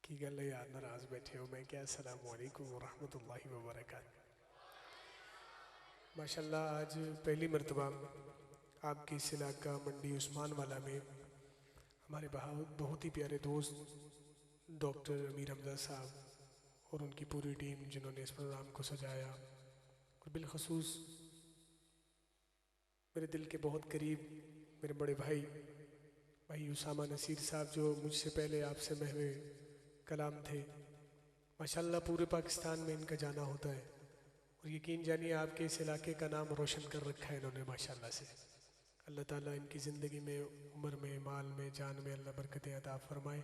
की गल है यार, नाराज बैठे हो। मैं क्या, अस्सलाम वालेकुम वरहमतुल्लाहि वबरकातुहू। माशाल्लाह आज पहली मरतबा आपके इस इलाका मंडी उस्मान वाला में हमारे बहुत ही प्यारे दोस्त डॉक्टर अमीर हमजा साहब और उनकी पूरी टीम जिन्होंने इस प्रोग्राम को सजाया, और बिलखसूस मेरे दिल के बहुत करीब मेरे बड़े भाई उसामा नसीर साहब जो मुझसे पहले आपसे महवे कलाम थे। माशाल्लाह पूरे पाकिस्तान में इनका जाना होता है और यकीन जानिए आपके इस इलाके का नाम रोशन कर रखा है इन्होंने माशाल्लाह से। अल्लाह ताला इनकी ज़िंदगी में, उम्र में, माल में, जान में अल्लाह बरकतें अता फरमाए।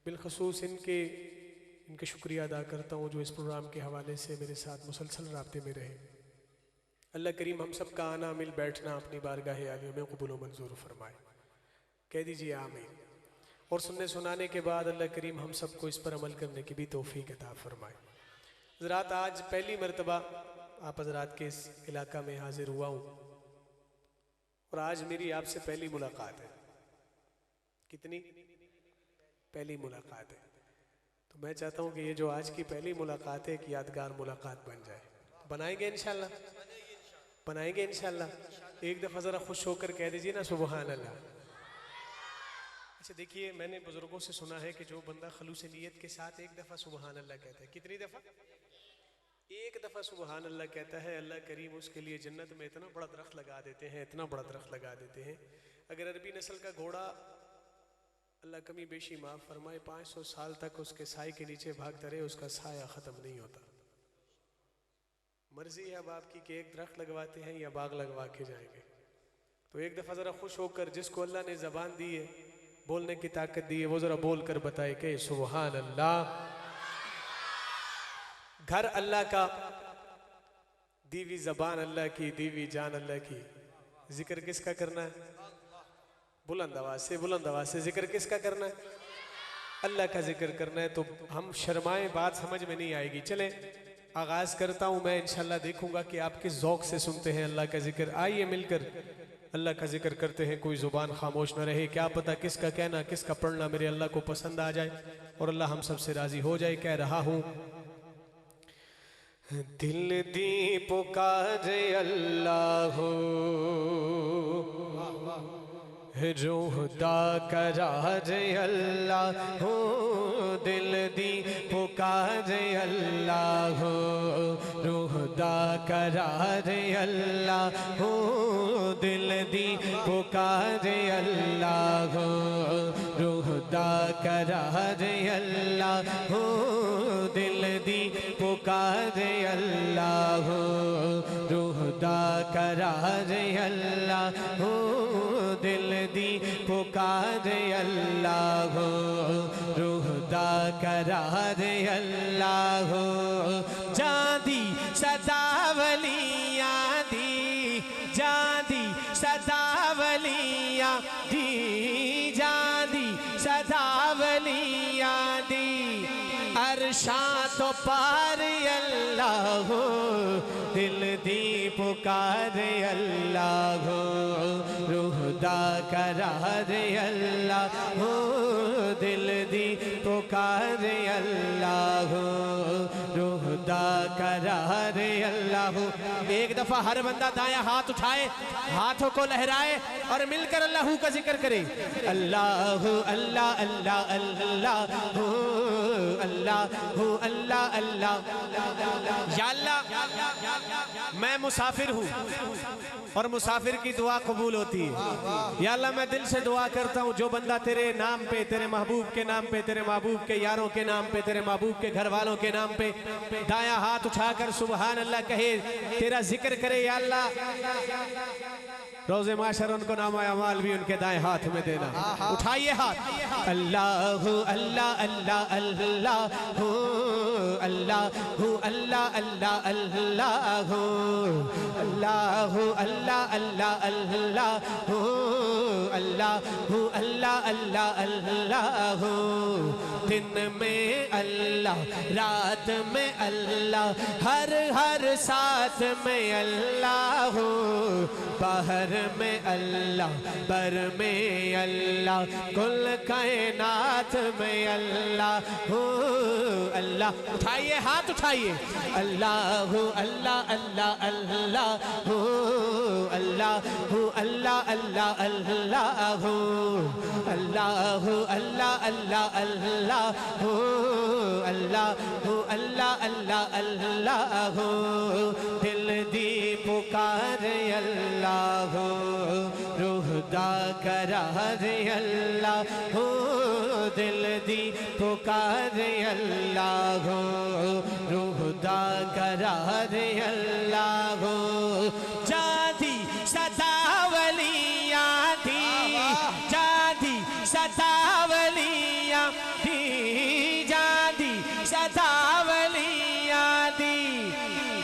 बिलखसूस इनके शुक्रिया अदा करता हूँ जो इस प्रोग्राम के हवाले से मेरे साथ मुसलसल राब्ते में रहे। अल्लाह करीम हम सब का आना मिल बैठना अपनी बारगाह आलिया में कबूल व मंजूर फरमाए। कह दीजिए आमीन। और सुनने सुनाने के बाद अल्लाह करीम हम सबको इस पर अमल करने की भी तौफीक अता फरमाए। हज़रात आज पहली मरतबा आप हज़रात के इस इलाका में हाजिर हुआ हूँ और आज मेरी आपसे पहली मुलाकात है। कितनी पहली मुलाकात है, तो मैं चाहता हूँ कि ये जो आज की पहली मुलाकात है एक यादगार मुलाकात बन जाए। बनाएंगे इंशाल्लाह, बनाएंगे इंशाल्लाह। एक दफ़ा ज़रा खुश होकर कह दीजिए ना सुबहान अल्लाह। अच्छा देखिए, मैंने बुजुर्गों से सुना है कि जो बंदा खलूस नीयत के साथ एक दफ़ा सुबहान अल्लाह कहता है, कितनी दफ़ा? एक दफ़ा सुबहान अल्लाह कहता है, अल्लाह करीम उसके लिए जन्नत में इतना बड़ा दरख्त लगा देते हैं, इतना बड़ा दरख्त लगा देते हैं। अगर अरबी नस्ल का घोड़ा, अल्लाह कमी बेशी माफ़ फरमाए, 500 साल तक उसके साए के नीचे भागता रहे, उसका साया ख़त्म नहीं होता। मर्जी है अब आपकी कि एक दरख्त लगवाते हैं या बाग लगवा के जाएंगे। तो एक दफ़ा ज़रा खुश होकर, जिसको अल्लाह ने ज़बान दी है, बोलने की ताकत दी है, वो ज़रा बोल कर बताए कि सुबहान अल्लाह। घर अल्लाह का, दीवी ज़बान अल्लाह की, दीवी जान अल्लाह की। जिक्र किसका करना है? बुलंद आवाज़ से जिक्र किसका करना है? अल्लाह का जिक्र करना है। तो हम शर्माएं, बात समझ में नहीं आएगी। चले आगाज़ करता हूँ मैं, इंशाल्लाह देखूंगा कि आप किस ज़ौक़ से सुनते हैं अल्लाह का जिक्र। आइए मिलकर अल्लाह का जिक्र करते हैं, कोई ज़ुबान खामोश न रहे। क्या पता किसका कहना, किसका पढ़ना मेरे अल्लाह को पसंद आ जाए और अल्लाह हम सब से राज़ी हो जाए। कह रहा हूँ, दिल दी पुकारे अल्लाह हो, रूह दा करारे अल्लाह हो, दिल दी पुकारे अल्लाह हो, रूह दा करारे अल्लाह हो, दिल दी पुकारे अल्लाह हो, रूह दा करारे अल्लाह हो, दिल दी पुकारे अल्लाह हो, रूह दा करारे अल्लाह हो, दिल दी पुकारे अल्लाह हो, रूह दा करारे अल्लाह हो। जादी सदावलिया दी, जादी सदावलिया दी, जादी सदावलिया दी, अरशा तो पार अल्लाह हो, दिल दी पुकारे अल्लाह हो, रूह दा करारे अल्लाह हो, दिल दी पुकारे अल्लाह हो, रूह दा करारे अल्लाह हो। एक दफा हर बंदा दाया हाथ उठाए, हाथों को लहराए और मिलकर अल्लाह का जिक्र करे। अल्लाह अल्लाह अल्लाह अल्लाह हो, अल्लाह हो, अल्लाह अल्लाह। या अल्लाह मैं मुसाफिर हूँ और मुसाफिर की दुआ कबूल होती है। या अल्लाह मैं दिल से दुआ करता हूँ, जो बंदा तेरे नाम पे, तेरे महबूब के नाम पे, तेरे महबूब के यारों के नाम पे, तेरे महबूब के घर वालों के नाम पे दाया हाथ उठाकर सुबहान अल्लाह कहे, तेरा जिक्र करे। या अल्लाह रोज़े माशर उनको नामा अमाल भी उनके दाएं हाथ में देना। उठाइए हाथ। अल्लाह अल्लाह अल्लाह अल्लाह हो, अल्लाह अल्लाह अल्लाह अल्लाह अल्लाह अल्लाह अल्लाह अल्लाह अल्लाह अल्लाह अल्लाह दिन में अल्लाह रात में अल्लाह हर हर साथ में अल्लाह बाहर में अल्लाह बर में अल्लाह कुल कायनात में अल्लाह अल्लाह। उठाइए हाथ उठाइए। अल्लाह अल्लाह अल्लाह अल्लाह अल्लाह अल्लाह अल्लाह अल्लाह अल्लाह अल्लाह अल्लाह अल्लाह अल्लाह अल्लाह अल्लाह दिल दी पुकार अल्लाह रूहदा करार अल्लाह दिल दी पुकार अल्लाह रूहदा करार अल्लाह जादी सदावलिया थी जादी सदावलिया थी जादी सदावलिया दी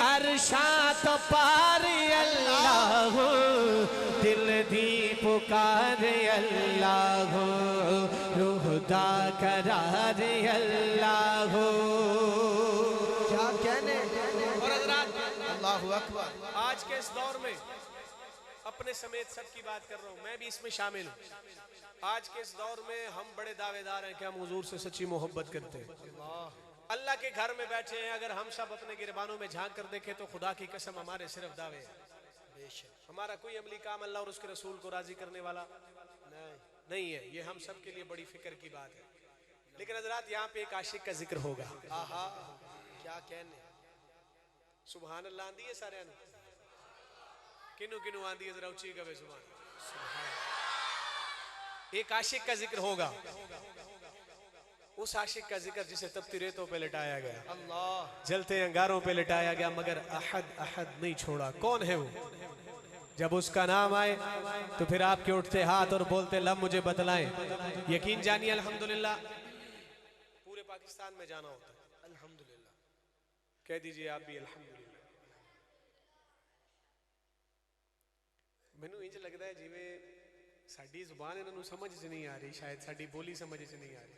अरशा तो पार अल्लाह दिल दी पुकार अल्लाह रूहदा करार अल्लाह। क्या कहने और अल्लाहु अकबर। आज के इस दौर में अपने समेत सबकी बात कर रहा हूँ, मैं भी इसमें शामिल हूँ। आज के इस दौर में हम बड़े दावेदार हैं कि हम हुजूर से सच्ची मोहब्बत करते हैं। अल्लाह के घर में बैठे हैं, अगर हम सब अपने गिरबानों में झांक कर देखें तो खुदा की कसम हमारे सिर्फ दावे हैं। हमारा कोई अमली काम अल्लाह और उसके रसूल को राजी करने वाला नहीं है। ये हम सब के लिए बड़ी फिक्र की बात है। लेकिन हजरात यहाँ पे एक आशिक का जिक्र होगा। आहा क्या कहने। सुभान अल्लाह आंदी है सारे किनु किनु आंदी है, जरा ऊंची कहे सुभान। एक आशिक का जिक्र होगा, उस आशिक का जिक्र जिसे तपती रेतों पे लिटाया गया, अल्लाह जलते अंगारों पे लिटाया गया, मगर अहद अहद नहीं छोड़ा। कौन है वो? जब उसका नाम आए तो फिर आपके उठते हाथ और बोलते लब मुझे बतलाएं। यकीन जानिए अल्हम्दुलिल्लाह पूरे पाकिस्तान में जाना होता है। अल्हम्दुलिल्लाह कह दीजिए आप भी अल्हम्दुलिल्लाह। मैनू इंज लगता है जिवें साडी जुबान इन्होंने समझ च नहीं आ रही, शायद साडी बोली समझ च नहीं आ रही।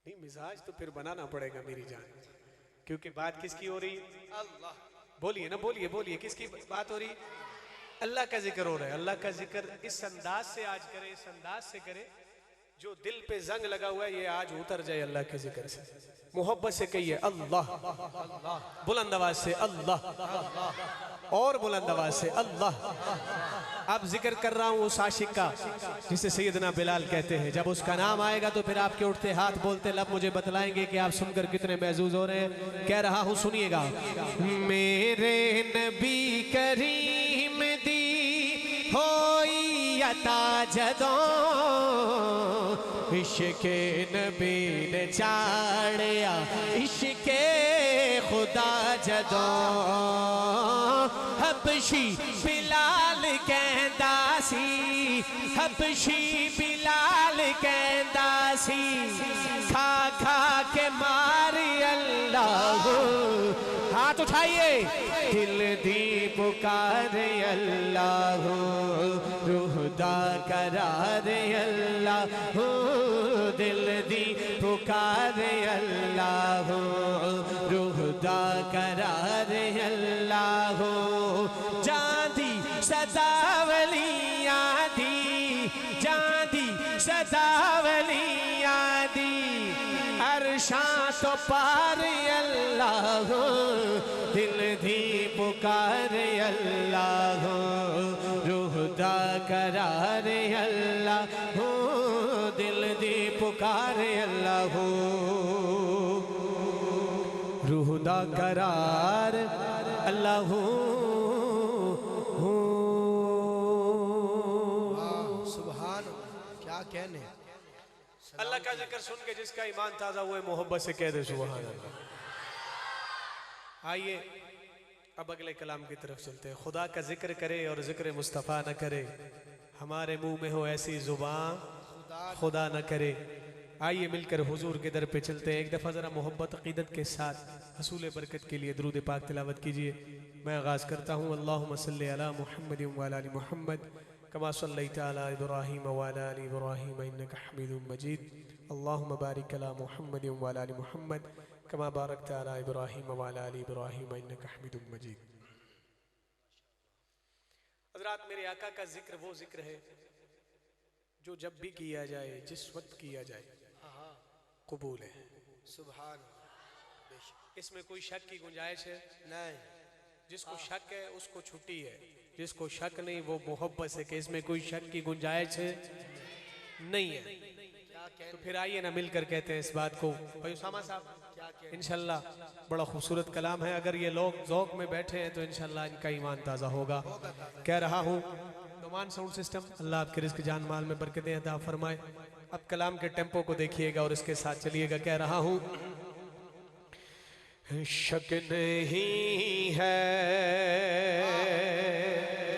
नहीं, मिजाज तो फिर बनाना पड़ेगा मेरी जान, क्योंकि बात किसकी हो रही? अल्लाह। बोलिए ना, बोलिए बोलिए, किसकी बात हो रही? अल्लाह का जिक्र हो रहा है। अल्लाह का जिक्र इस अंदाज से आज करे, इस अंदाज से करे जो दिल पे जंग लगा हुआ है ये आज उतर जाए अल्लाह के जिक्र से। मोहब्बत से कहिए अल्लाह, बुलंद आवाज से अल्लाह, और बुलंद आवाज से अल्लाह। अब जिक्र कर रहा हूं उस आशिक का जिसे सैयदना बिलाल कहते हैं। जब उसका नाम आएगा तो फिर आपके उठते हाथ बोलते लब मुझे बतलाएंगे कि आप सुनकर कितने महजूज हो रहे हैं। कह रहा हूं सुनिएगा। मेरे नबी करीम दी होई अता जदों इश्के नबी ने चाड़िया इश्के खुदा जदों हबशी बिलाल कहंदा सी, हबशी बिलाल कहंदा सी खा खा के मारी अल्लाह। हाथ उठाइए। दिल दी पुकार अल्लाह रूहदा करार अल्लाह, दिल दी पुकार अल्लाह रूहदा करार अल्लाह। जादी सदावलिया दी, जादी सदावलिया दी अरशा तो पार अल्लाह, दिल दी पुकार अल्लाह रूहदा करार अल्लाह, दिल दी पुकार अल्लाह रूहदा करार अल्लाह। सुभान, क्या कहने। अल्लाह का जिक्र सुन के जिसका ईमान ताजा हुआ है मोहब्बत से कह दे सुभान अल्लाह। आइए अब अगले कलाम की तरफ चलते हैं। खुदा का जिक्र करे और जिक्र मुस्तफ़ा न करे, हमारे मुंह में हो ऐसी जुबान खुदा न करे। आइए मिलकर हुजूर के दर पे चलते हैं। एक दफ़ा ज़रा मोहब्बत अक़ीदत के साथ हसूल बरकत के लिए दुरूद पाक तिलावत कीजिए। मैं आगाज़ करता हूँ। अल्लाहुम्मा सल्लि अला मुहम्मद व अला आलि मुहम्मद कमा सल्लैता अला इब्राहीम व अला आलि इब्राहीम इन्नका हमीदुम मजीद। अल्लाहुम्मा बारिक अला मुहम्मद व अला आलि मुहम्मद कमा बारकता अला इब्राहीम व अला आलि इब्राहीम इन्नका हमीदुम मजीद। हज़रात, मेरे आका का जिक्र वो जिक्र है जो जब भी किया जाए, जिस वक्त किया जाए, कबूल है। सुभान। इसमें कोई शक की गुंजाइश है नहीं। जिसको शक है उसको छुट्टी है, जिसको शक नहीं वो मोहब्बत से कि इसमें कोई शक की गुंजाइश है नहीं है। क्या कहने। तो फिर आइए ना मिलकर कहते हैं इस बात को। भाई उसामा साहब, क्या कहने। इंशाल्लाह बड़ा खूबसूरत कलाम है। अगर ये लोग ज़ौक़ में बैठे हैं तो इंशाल्लाह इनका ईमान ताज़ा होगा। कह रहा हूँ नुमान साउंड सिस्टम, अल्लाह आपके रिज़्क़ जान माल में बरकतें अता फरमाए। अब कलाम के टेम्पो को देखिएगा और इसके साथ चलिएगा। कह रहा हूँ शक नहीं है,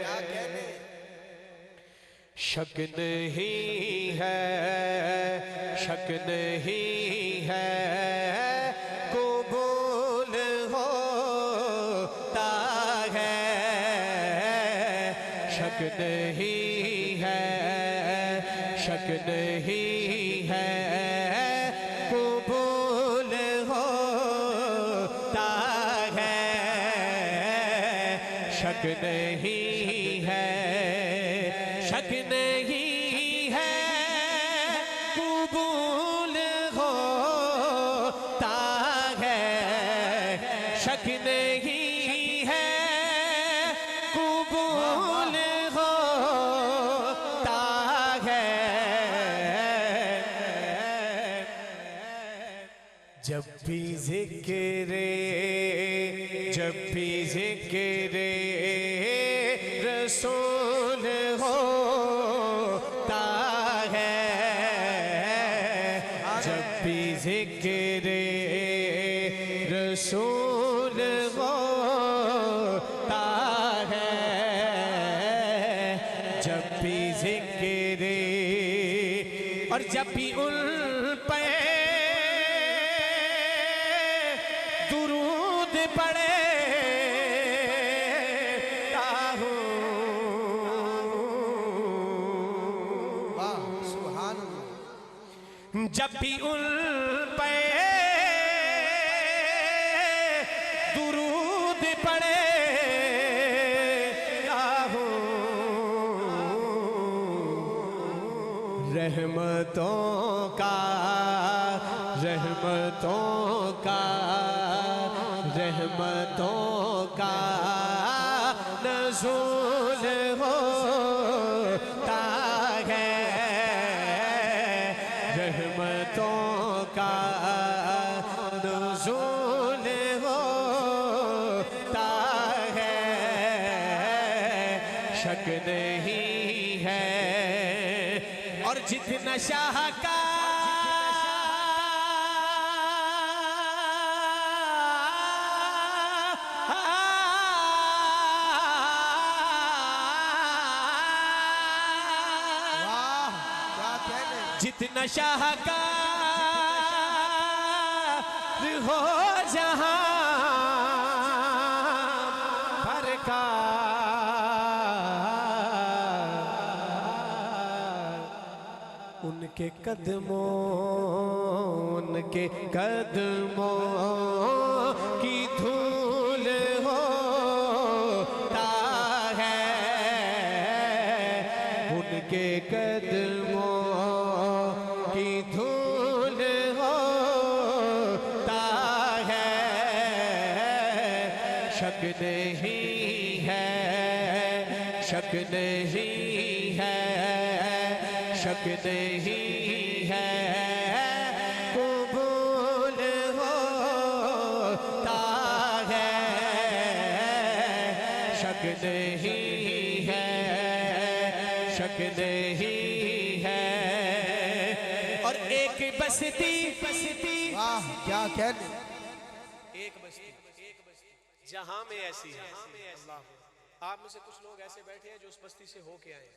क्या कहने। शक नहीं है, शक नहीं है, कबूल होता है। शक नहीं है, शक नहीं है, कबूल होता है। शक नहीं है, शक नहीं है, कबूल होता है। शक नहीं है, कबूल होता है। जब भी ज़िक्र, जब भी ज़िक्र रसूल होता है, जब भी ज़िक्र रसूल होता है, जब भी ज़िक्र और जब भी उन पे दुरूद पड़े जब भी उन पे दुरूद पड़े रहमतों का, रहमतों का, रहमतों का नज़ूल होता है। रहमतों का नुज़ूल होता है। शक नहीं है और जितना शाह का वाह, क्या कहने। जितना शाहकार हो जहां भर का, उनके कदमों, उनके कदमों की धूल होता है। उनके कदमों की धूल होता है। शक नहीं है, शक नहीं है, शक नहीं है, कबूल होता है। शक नहीं है, शक नहीं है। और एक बस्ती, बस्ती, वाह, क्या कहने। एक बस्ती जहां में ऐसी है। आप में से कुछ लोग ऐसे बैठे हैं जो उस बस्ती से होके आए हैं।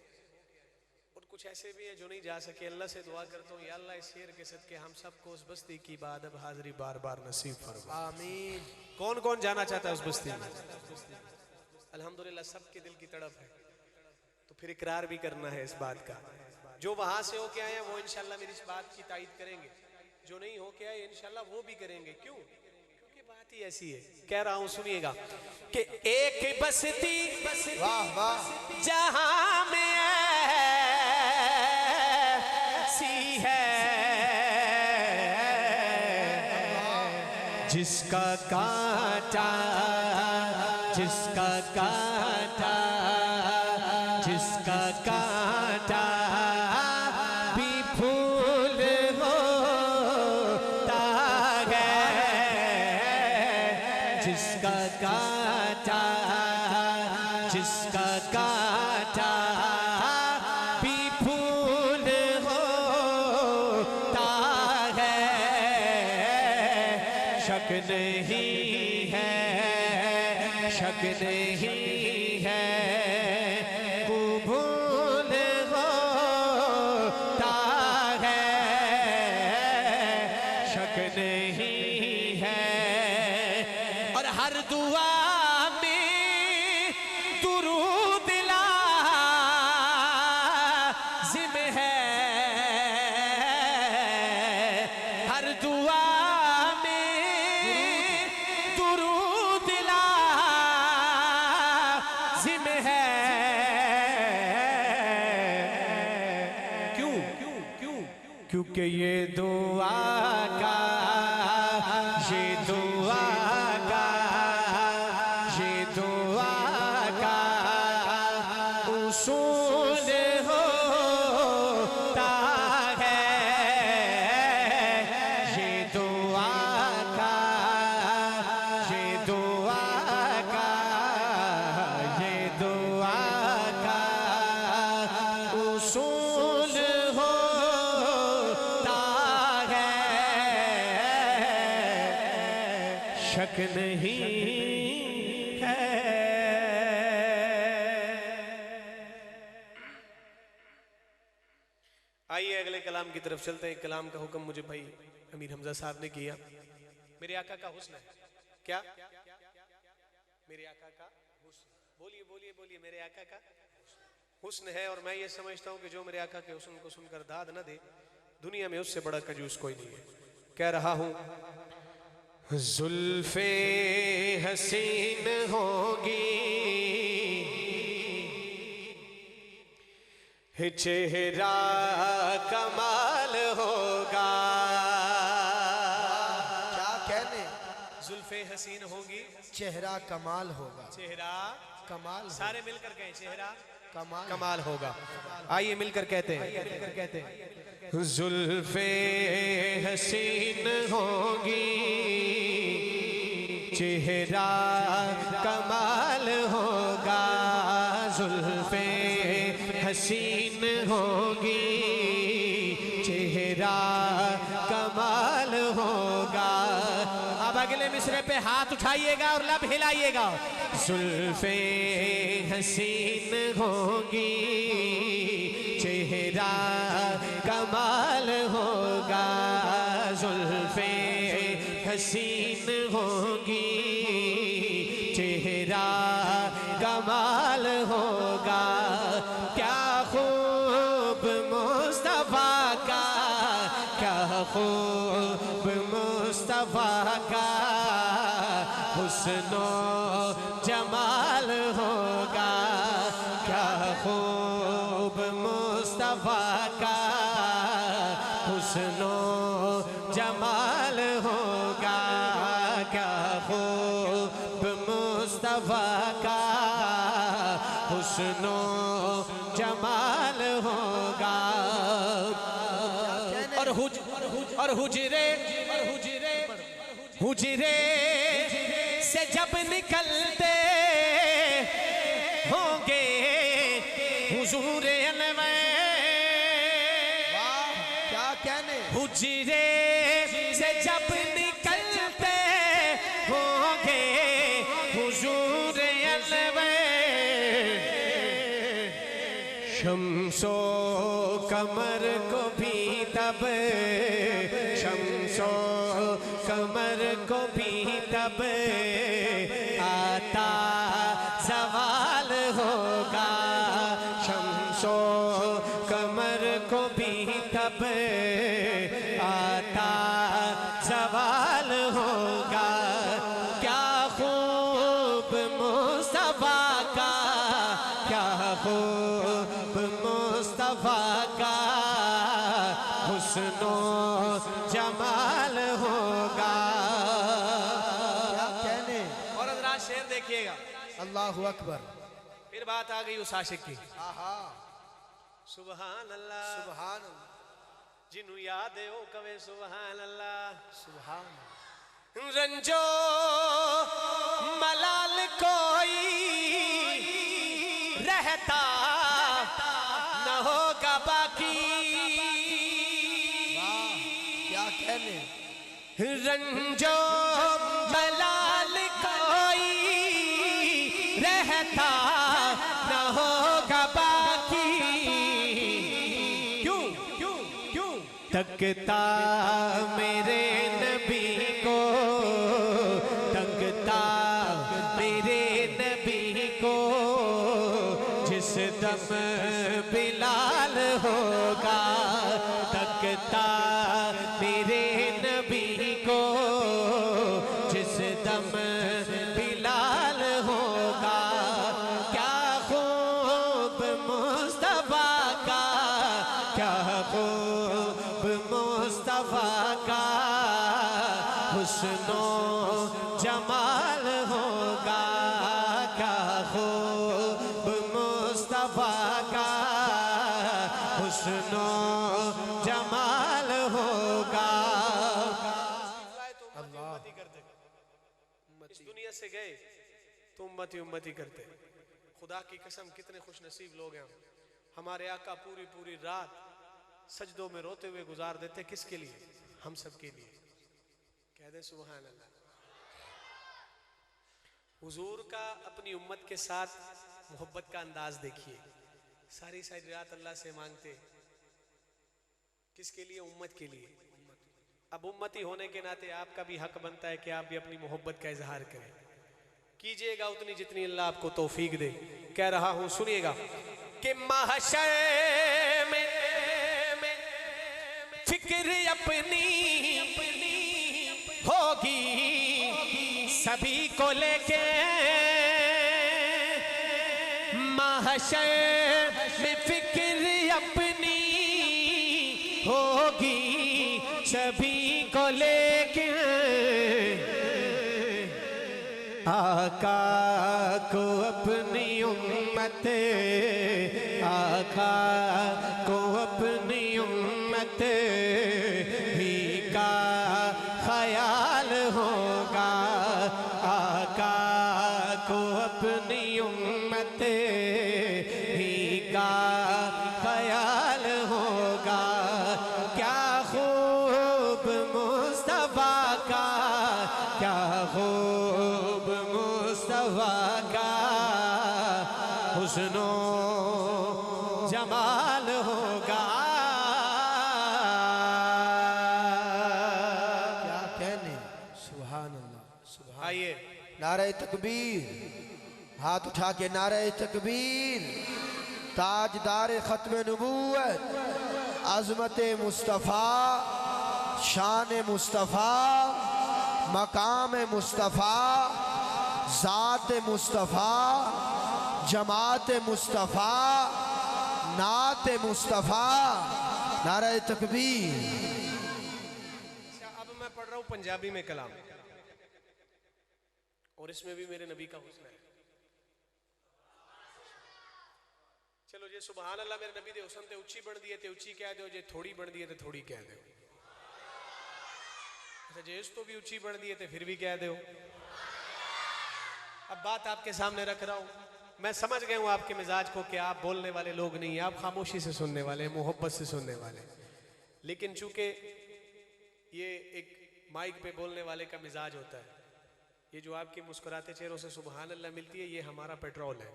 और कुछ ऐसे भी हैं जो नहीं जा सके। अल्लाह से दुआ करता हूँ, या अल्लाह इस शेर के सदके हम सबको उस बस्ती की बादब हाजिरी बार बार नसीब फरमा। आमीन। कौन कौन जाना चाहता है उस बस्ती में? अल्हम्दुलिल्लाह सबके दिल की तड़प है, तो फिर इकरार भी करना है इस बात का। जो वहां से होके आए हैं वो इंशाल्लाह मेरी इस बात की तायद करेंगे, जो नहीं होके आए इंशाल्लाह वो भी करेंगे। क्यों? क्योंकि बात ही ऐसी है। कह रहा हूं सुनिएगा कि एक बस्ती वाह वाह। जहां में ऐसी है जिसका कांटा जिसका कांटा जिसका कांटा भी फूल होता है, जिसका कांटा जिसका कांटा भी फूल होता है, शक नहीं है, शक नहीं है, कबूल होता है, शक नहीं है। और हर दुआ में दुरूद लाज़िम है, हर दुआ क्योंकि ये दुआ का ये दुआ का ये दुआ का उसूल होता है, ये दुआ का ये दुआ का ये दुआ का उसूल शक नहीं है। आइए अगले कलाम की तरफ चलते हैं। कलाम का हुक्म मुझे भाई अमीर हमजा साहब ने किया। मेरे आका का हुस्न है क्या? मेरे आका का हुस्न, बोलिए बोलिए बोलिए। मेरे आका का हुस्न है, और मैं ये समझता हूँ कि जो मेरे आका के हुस्न को सुनकर दाद न दे, दुनिया में उससे बड़ा कंजूस कोई नहीं है। कह रहा हूँ जुल्फे हसीन होगी, चेहरा कमाल होगा। क्या कहने? जुल्फे हसीन होगी, चेहरा कमाल होगा। चेहरा कमाल होगा। सारे मिलकर कहें, चेहरा कमाल कमाल होगा। आइए मिलकर कहते हैं, जुल्फे हसीन होगी, चेहरा कमाल होगा। जुल्फे हसीन होगी, चेहरा कमाल होगा। अब अगले मिसरे पे हाथ उठाइएगा और लब हिलाइएगा। जुल्फे हसीन होगी, चेहरा कमाल होगा। जुल्फे हसीन होगी, चेहरा कमाल होगा। क्या खूब मुस्तफा का, क्या खूब मुस्तफा का हुस्नो जमाल होगा। क्या खूब मुस्तफा का हुस्नो जमाल होगा। क्या खूब मुस्तफा का हुस्नो जमाल होगा। और हुजरे हुजरे से जब निकलते होंगे हुजूर अनवर, क्या कहने? हुजरे से जब निकलते होंगे हुजूर अनवर, शम्सो कमर को भी तब, शम्सो कमर को भी तब आता सवाल होगा। शम्सो कमर को भी तब आता सवाल होगा। क्या खूब मुस्तफा का, क्या खूब मुस्तफा का हुस्नो जमाल होगा। क्या कहने। और हज़रात शेर देखिएगा, अल्लाहु अकबर। फिर बात आ गई उस आशिक की। आहा, सुबहान अल्लाह, सुभान अल्लाह, जिन्हू याद है वो कवे सुबहान अल्लाह। सुभान। रंजो मलाल कोई रहता न होगा बाकी। क्या कहने। रंजो मलाल कोई रहता न होगा बाकी। क्यों क्यों क्यों तकता मेरे नबी को, तकता मेरे नबी को जिस दम बिलाल होगा। तकता मेरे नबी को जिस दम बिलाल होगा। क्या खूब मुस्तफा का, क्या खूब मुस्तफा का हुस्नो जमाल होगा। क्या खूब मुस्तफा का हुस्नो जमाल होगा। उम्मती करते, इस दुनिया से गए तो उम्मती उम्मती करते। खुदा की कसम कितने खुश नसीब लोग हैं। हमारे आका पूरी पूरी रात सजदों में रोते हुए गुजार देते। किसके लिए? हम सब के लिए। कह दे सुभान अल्लाह। हुजूर का अपनी उम्मत के साथ मोहब्बत का अंदाज देखिए। सारी सारी रात अल्लाह से मांगते, किसके लिए? उम्मत के लिए। अब उम्मती होने के नाते आपका भी हक बनता है कि आप भी अपनी मोहब्बत का इजहार करें। कीजिएगा उतनी जितनी अल्लाह आपको तौफीक दे। कह रहा हूं सुनिएगा कि महशर में फिक्र अपनी होगी सभी को लेके। महशर में फिक्र अपनी होगी सभी को लेके। आका को अपनी उम्मत, आका को अपनी उम्मत ही का ख्याल होगा। आका को अपनी उम्मत ही का ख्याल होगा। क्या खूब मुस्तफा का, क्या खूब मुस्तफा का हुस्नो जमाल होगा। क्या कहने। सुभान अल्लाह, सुभान। आइए नारे तकबीर, हाथ उठा के नारे तकबीर। ताजदार खत्म नबूवत, अजमत मुस्तफ़ा, शान मुस्तफ़ा, मकाम मुस्तफ़ा, ज़ात मुस्तफ़ा, जमात मुस्तफ़ा, नात मुस्तफ़ा। नारे तकबीर। अब मैं पढ़ रहा हूं पंजाबी में कलाम, और इसमें भी मेरे नबी का हुस्न है। चलो जी सुभान अल्लाह। मेरे नबी दे हुस्न ते उच्ची बन दिए ते उच्ची कह दो, जे थोड़ी बन दिए ते थोड़ी कह दो। अच्छा जे इस तो भी उच्ची बन दिए ते फिर भी कह दो। अब बात आपके सामने रख रहा हूं। मैं समझ गया हूं आपके मिजाज को कि आप बोलने वाले लोग नहीं, आप खामोशी से सुनने वाले, मोहब्बत से सुनने वाले। लेकिन चूंकि ये एक माइक पे बोलने वाले का मिजाज होता है, ये जो आपके मुस्कुराते चेहरों से सुभान अल्लाह मिलती है, ये हमारा पेट्रोल है।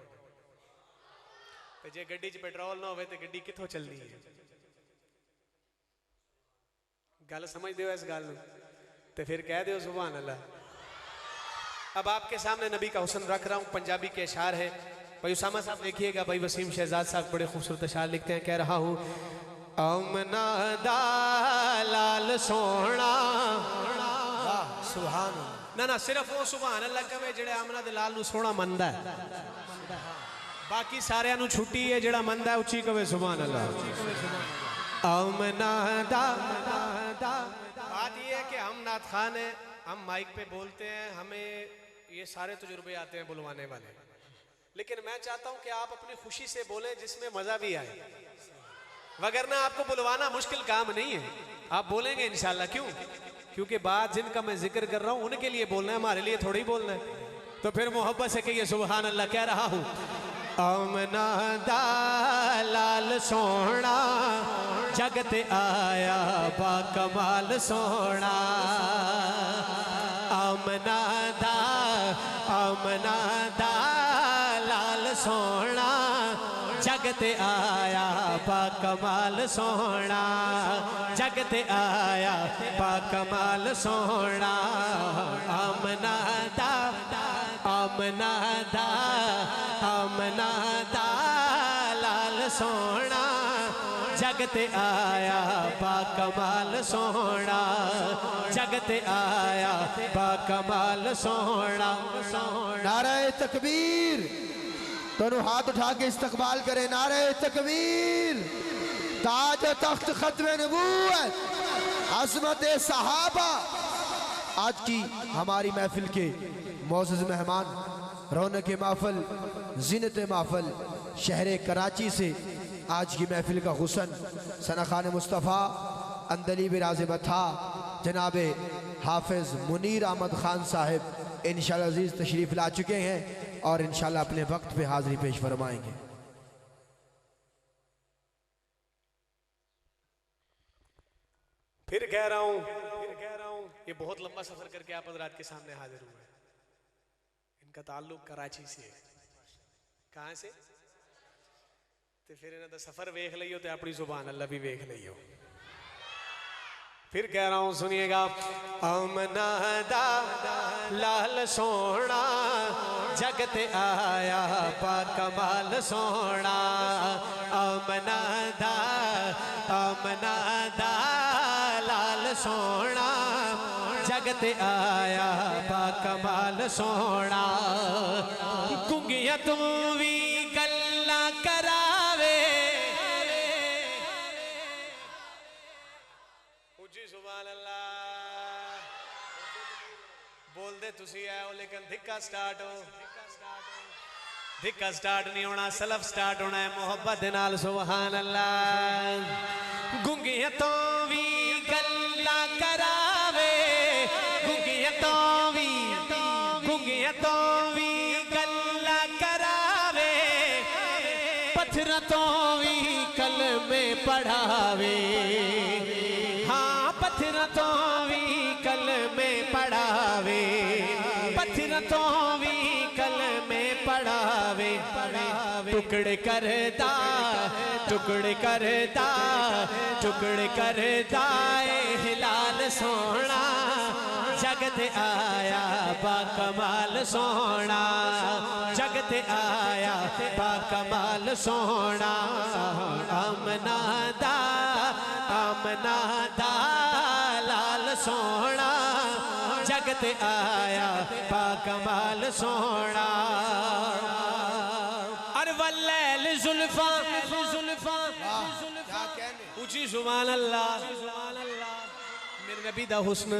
जे गड्डी च पेट्रोल ना हो तो गड्डी कितों चलनी है। गल समझ दो इस गल तो फिर कह दो सुभान अल्लाह। अब आपके सामने नबी का हुस्न रख रहा हूँ, पंजाबी के अशार है। भाई उसामा साहब देखिएगा, भाई वसीम शहजाद साहब बड़े खूबसूरत अशार लिखते हैं। कह रहा हूँ आमना दा लाल सोना, सुभान अल्लाह। ना ना सिर्फ वो सुभान अल्लाह कहे जेड़े आमना दे लाल नू सोना मनदा है, बाकी सारिਆਂ ਨੂੰ छुट्टी है। जेड़ा मनदा है उची कहे सुभान अल्लाह। आमना दा बात ये है कि हम नात खान हैं, हम माइक पे बोलते हैं, हमें ये सारे तजुर्बे आते हैं बुलवाने वाले, लेकिन मैं चाहता हूं कि आप अपनी खुशी से बोलें जिसमें मजा भी आए, वगरना आपको बुलवाना मुश्किल काम नहीं है, आप बोलेंगे इंशाल्लाह। क्यों? क्योंकि बात जिनका मैं जिक्र कर रहा हूं उनके लिए बोलना है, हमारे लिए थोड़ी बोलना है। तो फिर मोहब्बत से कहिए सुभान अल्लाह। कह रहा हूं आमना दा लाल सोना, जगत आया बा कमाल सोना। आमना दा लाल सोना, जगत आया बा कमाल सोना। जगत आया बा कमाल सोना। आमना दा लाल सोना, जगत आया बा कमाल सोना। जगत आया बा कमाल सोना। नारे तकबीर, दोनों हाथ उठा के इस्तकबाल करें। नारे तकबीर, ताज तख्त खत्म नबूवत, अज़मत सहाबा। आज की हमारी महफिल के मोअज़्ज़ज़ मेहमान, रौनक महफिल, ज़ीनत महफिल, शहर कराची से आज की महफिल का हुस्न सना खान मुस्तफ़ा अंदलीब राज़ था जनाब हाफिज़ मुनीर अहमद खान साहिब इंशाअल्लाह अज़ीज़ तशरीफ़ ला चुके हैं और इंशाअल्लाह अपने वक्त पे हाज़िरी पेश फरमाएंगे। फिर कह रहा हूं ये बहुत लंबा सफर करके आप हज़रात के सामने हाजिर हुए हैं। इनका ताल्लुक कराची से है। कहां से? तो फिर इन्हों का सफर वेख लियो तो अपनी जुबान अल्लाह भी वेख लियो। फिर कह रहा हूं सुनिएगा। आमना दा लाल सोना, जगत आया बा कमाल सोना। आमना दा लाल सोना, जगत आया बा कमाल सोना। गुंगिया तू भी गल्ला करावे, उजी सुभान अल्लाह बोल दे तुसी आए हो, लेकिन धिक्का स्टार्ट हो। धिक्का स्टार्ट नहीं होना, सलफ स्टार्ट होना है मोहब्बत दे नाल। सुभान अल्लाह। गुंगिया तो भी गल्ला करावे, गुंगिया तो भी गल्ला करावे, पत्थर तो भी कलमे पढ़ावे। हाँ पत्थर तो भी कलमे पढ़ावे, पत्थर तो भी कलमे पढ़ावे। टुकड़े करदा ए हिलाल सोना, जगत आया बा कमाल सोना। जगत आया बा कमाल सोना। आमना दा लाल सोना, जगत आया बा कमाल सोना। अरे वल्लैल जुल्फा ऊंची सुभान अल्लाह। मेरे नबी दा हुस्न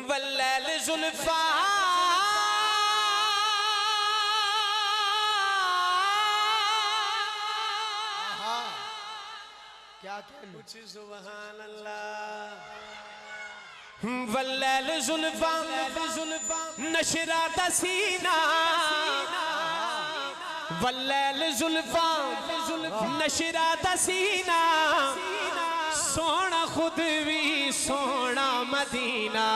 वल्लैल जुल्फा क्या कहने? ऊंची सुभान अल्लाह। वल्लैल जुल्फा नशरा दा सीना, वल्लैल जुल्फा नशरा दा सीना। सोना खुद भी सोना मदीना,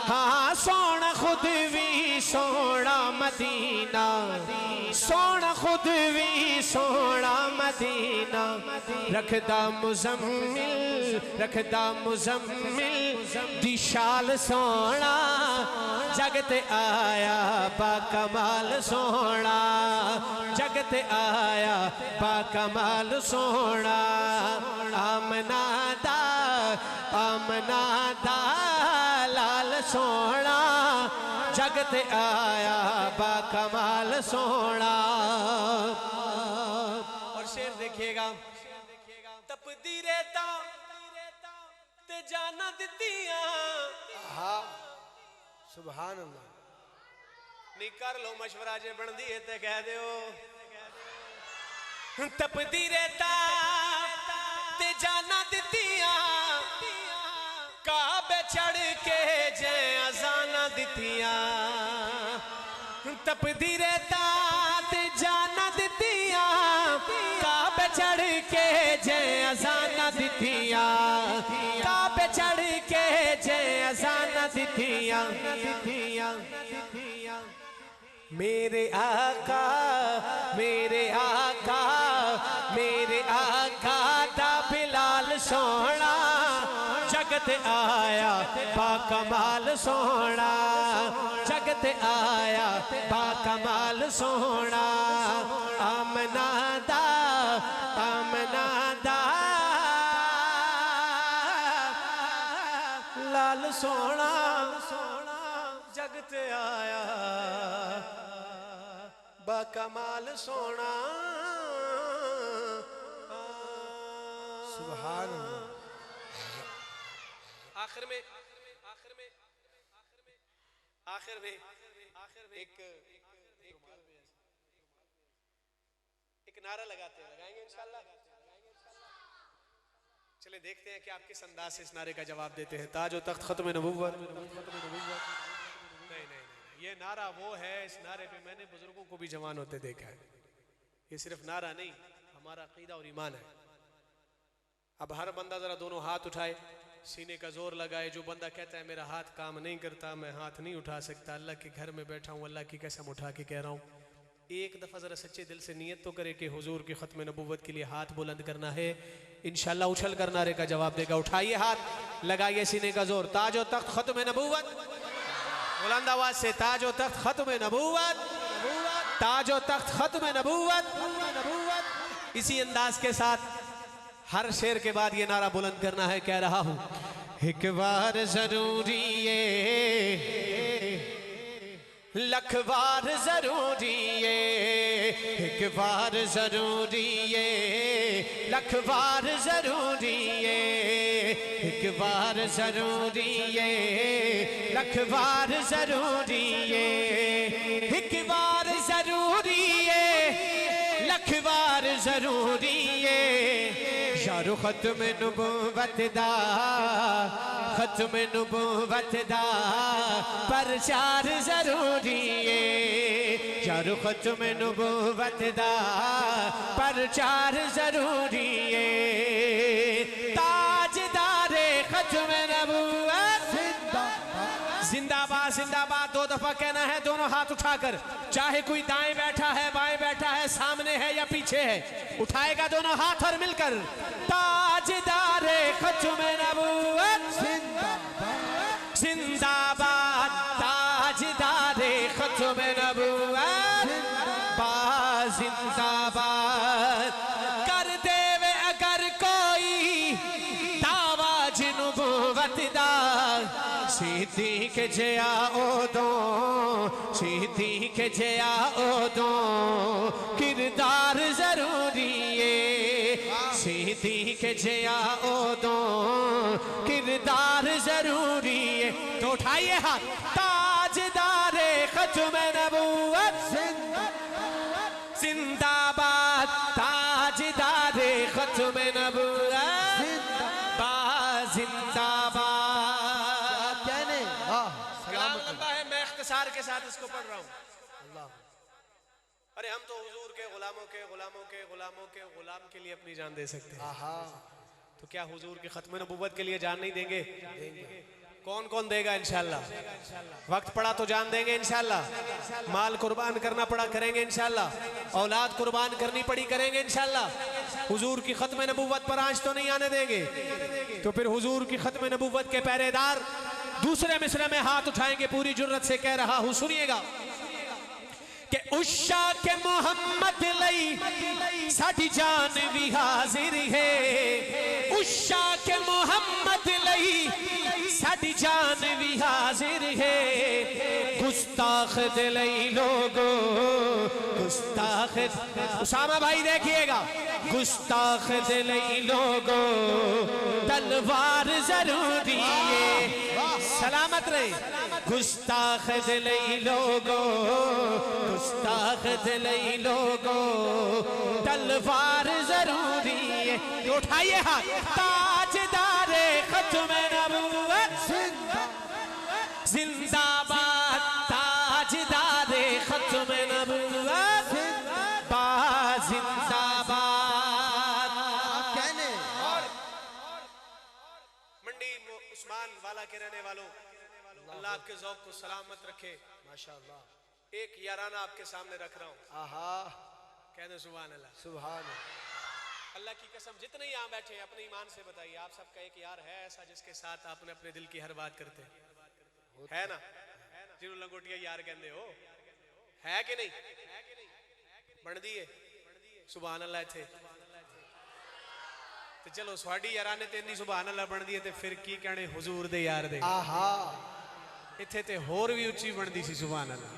हाँ सोना खुद भी सोना मदीना, सोना खुद भी सोना मदीना, रखदा मुजम्मिल, रखदा मुजम्मिल दी शाल सोना, जगत आया बाकमाल सोना, जगत आया बाकमाल सोना, आमना दा लाल सोना, जगत आया बाकमाल सोना। और शेर देखिएगा, तपदी रेता ते जाना दितियां, हाँ सुभान अल्लाह। नहीं कर लो मशवरा जे बनदी है ते कह दो, तपदी रेता ते जाना दितियां, काबे चढ़ के जे अजाना दितियां, तपदी रेता ते जाना दितियां, काबे चढ़ के जे अजाना दितियां, काबे चढ़ के जे अजाना दितियां, मेरे आका, मेरे आका, मेरे आका दा बिलाल सोना, जगत आया बाकमाल सोना, जगत आया बाकमाल सोना, आमना दा लाल सोना, जगत आया बाकमाल सोना। सुभान अल्लाह। आखिर में एक नारा लगाते हैं, लगाएंगे इंशाल्लाह। चले देखते हैं कि आप किस अंदाज से इस नारे का जवाब देते हैं। ताज और तख्त खत्म नबुव्वत। नहीं, ये नारा वो है, इस नारे पे मैंने बुजुर्गों को भी जवान होते देखा है। ये सिर्फ नारा नहीं, हमारा अकीदा और ईमान है। अब हर बंदा जरा दोनों हाथ उठाए, सीने का जोर लगाए। जो बंदा कहता है मेरा हाथ काम नहीं करता, मैं हाथ नहीं उठा सकता, अल्लाह के घर में बैठा हूँ, अल्लाह की कसम उठा के कह रहा हूँ, एक दफ़ा ज़रा सच्चे दिल से नियत तो करे कि हुजूर की ख़त्म नबुव्वत के लिए हाथ बुलंद करना है। इंशाल्लाह उछल कर नारे का जवाब देगा। उठाइए हाथ, लगाइए सीने का जोर। ताज और तख्त ख़त्म नबुव्वत, बुलंद आवाज से ताज और तख्त ख़त्म नबुव्वत, ताज और तख्त ख़त्म नबुव्वत। इसी अंदाज के साथ हर शेर के बाद ये नारा बुलंद करना है। कह रहा हूँ, एक बार जरूरी है, लख बार जरूरी है, एक बार जरूरी है, लख बार जरूरी है, एक बार जरूरी है, लख बार जरूरी है, एक बार जरूरी है, लख बार जरूरी है। शाहरुख खत्म नबुव्वत दा, खत्म नबुव्वत दा प्रचार जरूरी है। शाहरुख खत्म नबुव्वत दा प्रचार जरूरी है। ताजदारे खत्म नबुव्वत जिंदाबाद, जिंदाबाद। दो दफा कहना है, दोनों हाथ उठाकर, चाहे कोई दाएं बैठा है, बाएं बैठा है, सामने है या पीछे है, उठाएगा दोनों हाथ और मिलकर ताजदारे खत्म नबुव्वत जिंदाबाद, ताजदारे खत्म नबुव्वत जिंदाबाद। कर देवे अगर कोई दावा नबुव्वत दा, सीधी के जया ओदो, सीधी के जया ओदो किरदार जरूरी है। सीधी के जया ओदो किरदार जरूरी है। तो उठाइए हाथ, ताजदारे खत्म नबुव्वत जिंदाबाद, ताजदारे खत्म नबुव्वत जिंदाबाद। कलाम लंबा है, मैं इख्तिसार के साथ इसको पढ़ रहा हूँ। अरे हम तो हुजूर के गुलामों के गुलामों के गुलामों के गुलाम के लिए अपनी जान दे सकते हैं, तो क्या हुजूर की खत्म नबुव्वत के लिए जान नहीं देंगे? कौन कौन देगा इंशाल्लाह। वक्त पड़ा तो जान देंगे इंशाल्लाह। माल कुर्बान करना पड़ा करेंगे इंशाल्लाह। औलाद कुर्बान करनी पड़ी करेंगे इंशाल्लाह। हुजूर की खत्म नबूवत पर आंच तो नहीं आने देंगे। तो फिर हुजूर की खत्म नबूवत के पहरेदार दूसरे मिसरे में हाथ उठाएंगे। पूरी जुर्रत से कह रहा हूं, सुनिएगा कि उषा के मोहम्मद लई साडी जान भी हाजिर है। उषा के मोहम्मद लई साडी जान भी हाजिर है। गुस्ताख दिलई लोगो गुस्ताख, उसामा भाई देखिएगा, गुस्ताख दिलई लोगो तलवार जरूरी है। सलामत रहे। गुस्ताख दिलई लोगो गुस्ताख दिलई लोगो तलवार जरूरी है। तो उठाइए हाथ। ताजदारे खत्म नबूवत जिंदाबाद। ताजदारे खत्म नबूवत जिंदाबाद। कहने मंडी उस्मान वाला के रहने वालों, अल्लाह आपके ज़ौक़ को सलामत रखे। माशाअल्लाह। एक याराना आपके सामने रख रहा हूँ। आहा, कह दो सुभान अल्लाह। सुभान अल्लाह की कसम, जितने यहाँ बैठे हैं अपने ईमान से बताइए, आप सबका एक यार है ऐसा जिसके साथ आपने अपने दिल की हर बात करते है ना? जिन्होंने लंगोटिया यार कहते हो, है कि नहीं? बन दिए सुभान अल्लाह थे। तो चलो स्वाडी याराने ते इन्नी सुभान अल्लाह बन दी ते फिर की कहने हुजूर दे यार दे। आहा, इत्थे ते होर भी उच्ची बनदी सी सुभान अल्लाह।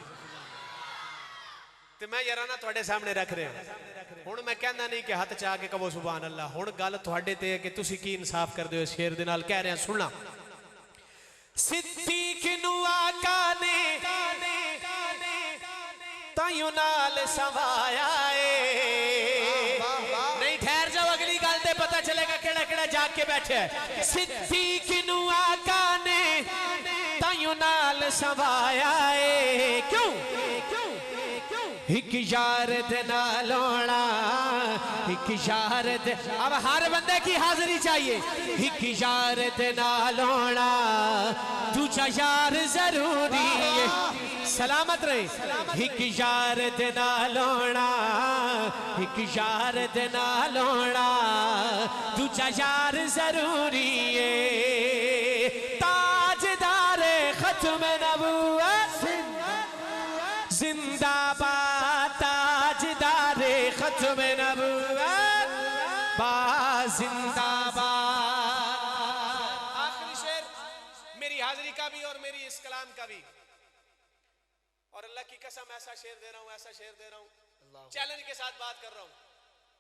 ते मैं याराना तुहाडे सामने रख रहा हुण। मैं कहना नहीं कि हथ चा के कहो सुभान अल्लाह। हुण गल तुहाडे ते है कि तुसी की इंसाफ करदे हो। शेर दे नाल कह रहे हैं, सुनना। सिद्दीक नू आका ने ताइयों नाल सवाया है। नहीं, ठहर जाओ, अगली गल ते पता चलेगा केड़ा केड़ा जाग के बैठे है। सिद्दीक नू आका ने ताइयों नाल सवाया है। क्यों? एक यार दे नाल होना, एक यार दे, अब हर बंदे की हाजिरी चाहिए। एक यार दे नाल होना, दूजा यार जरूरी है। सलामत रहे। एक यार दे नाल होना, एक यार दे नाल होना, दूजा यार जरूरी है। ताजदारे खत्म नबूवत जिंदाबाद। ताजदारे खत्म नबूवत जिंदाबाद। आखिरी शेर मेरी हाजिरी का भी और मेरी इस कलाम का भी, और अल्लाह की कसम ऐसा शेर दे रहा हूं, ऐसा शेर दे रहा हूं, चैलेंज के साथ बात कर रहा हूं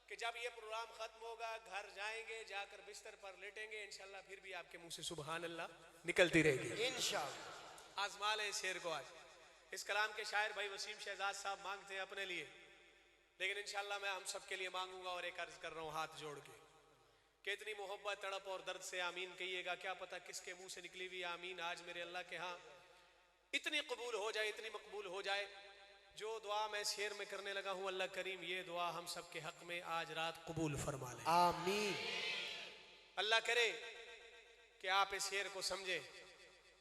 कि जब ये प्रोग्राम खत्म होगा, घर जाएंगे, जाकर बिस्तर पर लेटेंगे, इंशाल्लाह फिर भी आपके मुंह से सुभान अल्लाह निकलती रहेगी इंशाल्लाह। आजमा ले इस शेर को। आज इस कलाम के शायर भाई वसीम शहजाद साहब मांगते हैं अपने लिए, लेकिन इंशाल्लाह मैं हम सब के लिए मांगूंगा। और एक अर्ज कर रहा हूं हाथ जोड़ के कि इतनी मोहब्बत, तड़प और दर्द से आमीन कहिएगा। क्या पता किसके मुंह से निकली हुई आमीन आज मेरे अल्लाह के यहाँ इतनी कबूल हो जाए, इतनी मकबूल हो जाए। जो दुआ मैं शेर में करने लगा हूँ, अल्लाह करीम ये दुआ हम सब के हक में आज रात कबूल फरमा ले। आमीन। अल्लाह करे कि आप इस शेर को समझे,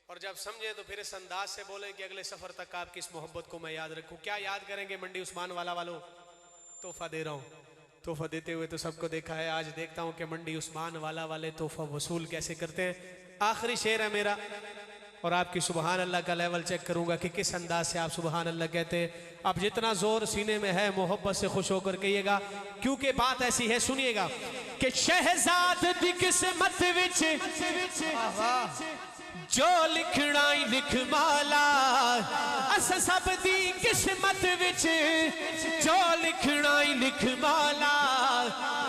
और जब समझे तो फिर इस अंदाज से बोलें कि अगले सफर तक आपकी इस मोहब्बत को मैं याद रखूं। क्या याद करेंगे? मंडी उस्मान वाला वालों, तोहफा दे रहा हूँ। तोहफा देते हुए तो सबको देखा है, आज देखता हूँ कि मंडी उस्मान वाला वाले तोहफा वसूल कैसे करते हैं। आखिरी शेर है मेरा, और आपकी सुबहान अल्लाह का लेवल चेक करूंगा कि किस अंदाज से आप सुबहान अल्लाह कहते हैं। अब जितना जोर सीने में है मोहब्बत से खुश होकर कहिएगा, क्योंकि बात ऐसी है। सुनिएगा कि शहजाद दी किस्मत विच जो लिखना ही लिख माला, अस सब दी किस्मत विच जो लिखना ही लिख माला।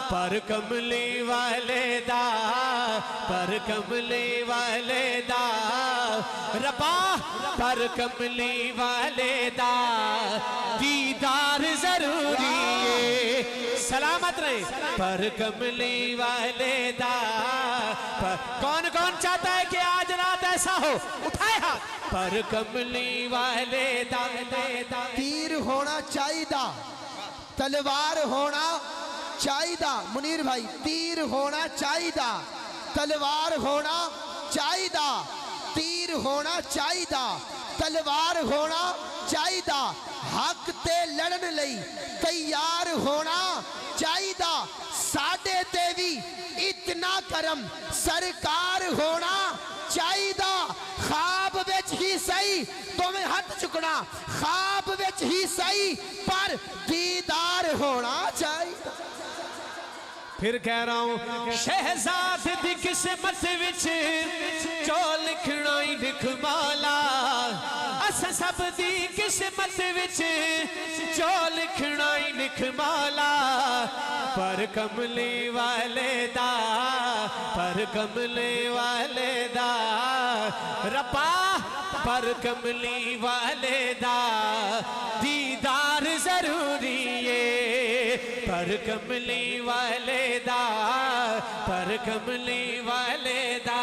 पर कमले वाले दा, पर कमले वाले दा रबा, पर कमले वाले दा दीदार जरूरी है। सलामत रहे। पर कमले वाले दा, पर कौन कौन चाहता है कि आज रात ऐसा हो? उठाए हाथ। पर कमले वाले दा, तीर होना चाहिए, तलवार होना चाहिए। मुनीर भाई, तीर होना चाहिए, तलवार होना चाहिए। तीर होना चाहिदा, तलवार होना चाहिदा, हक ते लड़न लई तैयार होना चाहिदा, साडे ते भी इतना करम सरकार होना चाहिदा। ख्वाब विच ही सही, तुम्हें हाथ चुकना, ख्वाब विच ही सही, पर दीदार होना चाहिए। फिर कह रहा हूं शहजाद दी किस्मत विच जो लिखना ही लिख माला, अस सब दी किस्मत विच जो लिखना ही लिख माला, पर कमली वाले दा, पर कमली वाले दा रब्बा, पर कमली वाले दा दीदार जरूरी है, पर कमली वाले दा, पर कमली वाले दा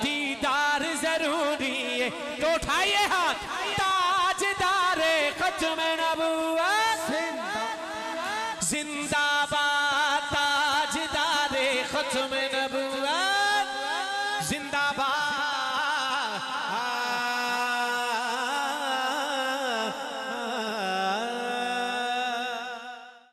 दीदार जरूरी है। तो उठाइए हाथ, ताजदारे खत्म नबूवत